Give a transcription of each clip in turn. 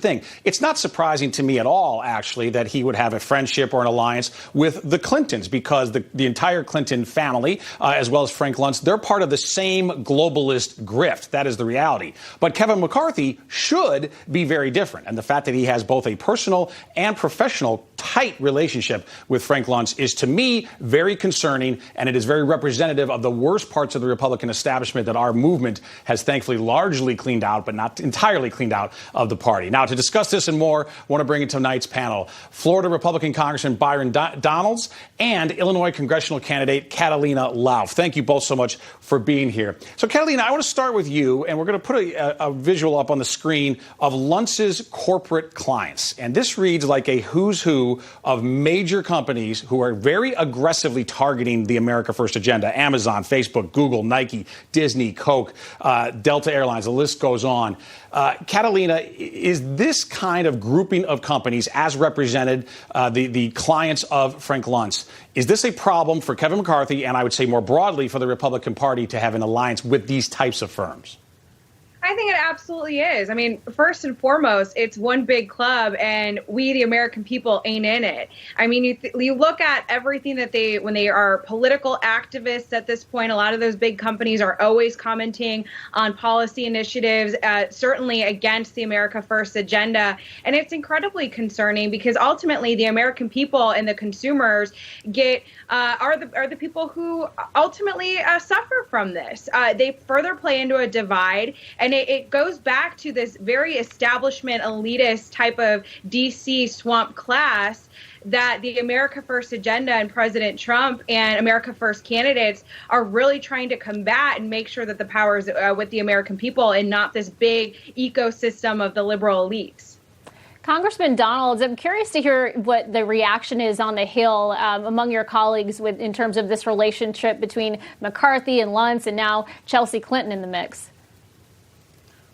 thing. It's not surprising to me at all, actually, that he would have a friendship or an alliance with the Clintons, because the entire Clinton family, as well as Frank Luntz, they're part of the same globalist grift. That is the reality. But Kevin McCarthy should be very different. And the fact that he has both a personal and professional tight relationship with Frank Luntz is, to me, very concerning, and it is very representative of the worst parts of the Republican establishment that our movement has thankfully largely cleaned out, but not entirely cleaned out of the party. Now, to discuss this and more, I want to bring in tonight's panel Florida Republican Congressman Byron Donalds and Illinois congressional candidate Catalina Lauf. Thank you both so much for being here. So, Catalina, I want to start with you, and we're going to put a visual up on the screen of Luntz's corporate clients. And this reads like a who's who of major companies who are very aggressively targeting the America First agenda: Amazon, Facebook, Google, Nike, Disney, Coke, Delta Airlines, the list goes on. Catalina, is this kind of grouping of companies, as represented, the clients of Frank Luntz, is this a problem for Kevin McCarthy, and I would say more broadly for the Republican Party, to have an alliance with these types of firms? I think it absolutely is. I mean, first and foremost, it's one big club, and we, the American people, ain't in it. I mean, you look at everything that when they are political activists at this point, a lot of those big companies are always commenting on policy initiatives, certainly against the America First agenda. And it's incredibly concerning, because ultimately the American people and the consumers are the people who ultimately suffer from this. They further play into a divide, and it goes back to this very establishment elitist type of DC swamp class that the America First agenda and President Trump and America First candidates are really trying to combat and make sure that the power is with the American people and not this big ecosystem of the liberal elites. Congressman Donalds, I'm curious to hear what the reaction is on the Hill among your colleagues in terms of this relationship between McCarthy and Luntz, and now Chelsea Clinton in the mix.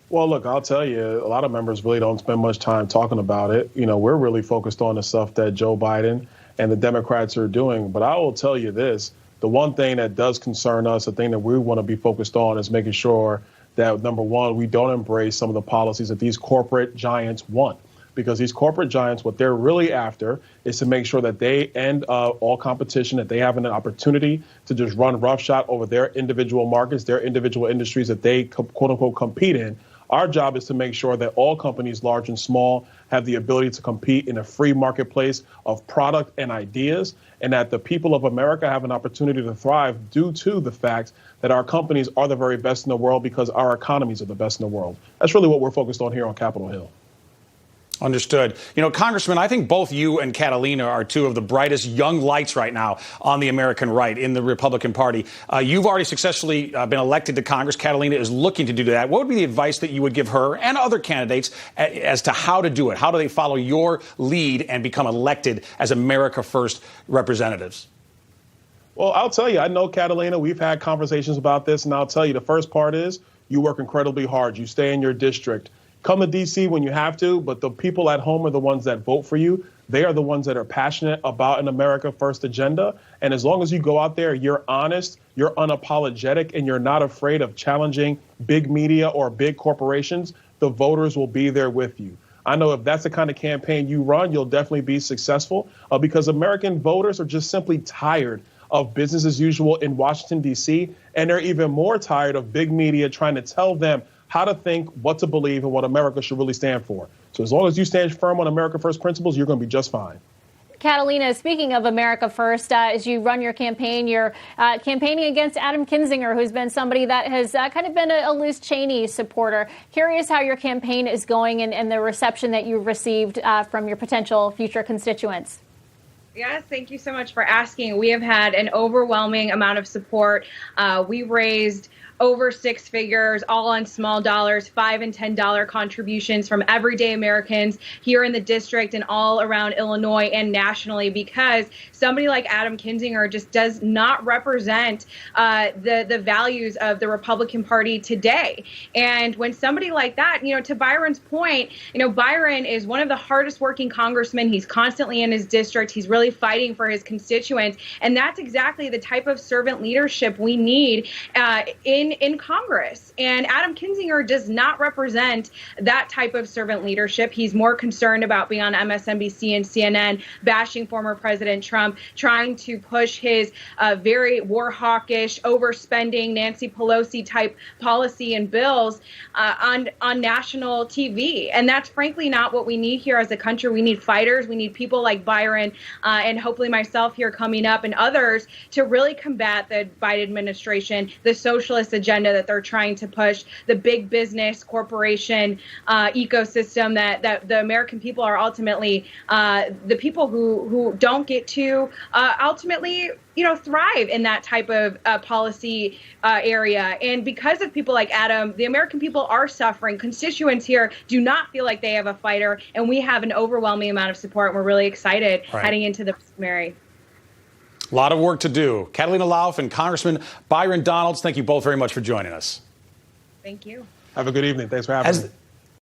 Well, look, I'll tell you, a lot of members really don't spend much time talking about it. You know, we're really focused on the stuff that Joe Biden and the Democrats are doing. But I will tell you this, the one thing that does concern us, the thing that we want to be focused on, is making sure that, number one, we don't embrace some of the policies that these corporate giants want. Because these corporate giants, what they're really after is to make sure that they end all competition, that they have an opportunity to just run roughshod over their individual markets, their individual industries that they, quote unquote, compete in. Our job is to make sure that all companies, large and small, have the ability to compete in a free marketplace of product and ideas, and that the people of America have an opportunity to thrive due to the fact that our companies are the very best in the world, because our economies are the best in the world. That's really what we're focused on here on Capitol Hill. Understood. You know, Congressman, I think both you and Catalina are two of the brightest young lights right now on the American right in the Republican Party. You've already successfully been elected to Congress. Catalina is looking to do that. What would be the advice that you would give her and other candidates as to how to do it? How do they follow your lead and become elected as America First representatives? Well, I'll tell you, I know Catalina. We've had conversations about this, and I'll tell you, the first part is you work incredibly hard. You stay in your district. Come to D.C. when you have to, but the people at home are the ones that vote for you. They are the ones that are passionate about an America First agenda. And as long as you go out there, you're honest, you're unapologetic, and you're not afraid of challenging big media or big corporations, the voters will be there with you. I know if that's the kind of campaign you run, you'll definitely be successful, because American voters are just simply tired of business as usual in Washington, D.C., and they're even more tired of big media trying to tell them how to think, what to believe, and what America should really stand for. So as long as you stand firm on America First principles, you're going to be just fine. Catalina, speaking of America First, as you run your campaign, you're campaigning against Adam Kinzinger, who's been somebody that has kind of been a Liz Cheney supporter. Curious how your campaign is going and the reception that you've received from your potential future constituents. Yes, thank you so much for asking. We have had an overwhelming amount of support. We raised over six figures, all on small dollars, $5 and $10 contributions from everyday Americans here in the district and all around Illinois and nationally, because somebody like Adam Kinzinger just does not represent the values of the Republican Party today. And when somebody like that, to Byron's point, Byron is one of the hardest working congressmen. He's constantly in his district. He's really fighting for his constituents. And that's exactly the type of servant leadership we need in in Congress. And Adam Kinzinger does not represent that type of servant leadership. He's more concerned about being on MSNBC and CNN, bashing former President Trump, trying to push his very war hawkish, overspending Nancy Pelosi type policy and bills on national TV. And that's frankly not what we need here as a country. We need fighters. We need people like Byron and hopefully myself here coming up and others to really combat the Biden administration, the socialist agenda that they're trying to push, the big business corporation ecosystem that the American people are ultimately the people who don't get to ultimately thrive in that type of policy area. And because of people like Adam, the American people are suffering. Constituents here do not feel like they have a fighter, and we have an overwhelming amount of support. And we're really excited heading into the primary. A lot of work to do. Catalina Lauf and Congressman Byron Donalds, thank you both very much for joining us. Thank you. Have a good evening. Thanks for having me.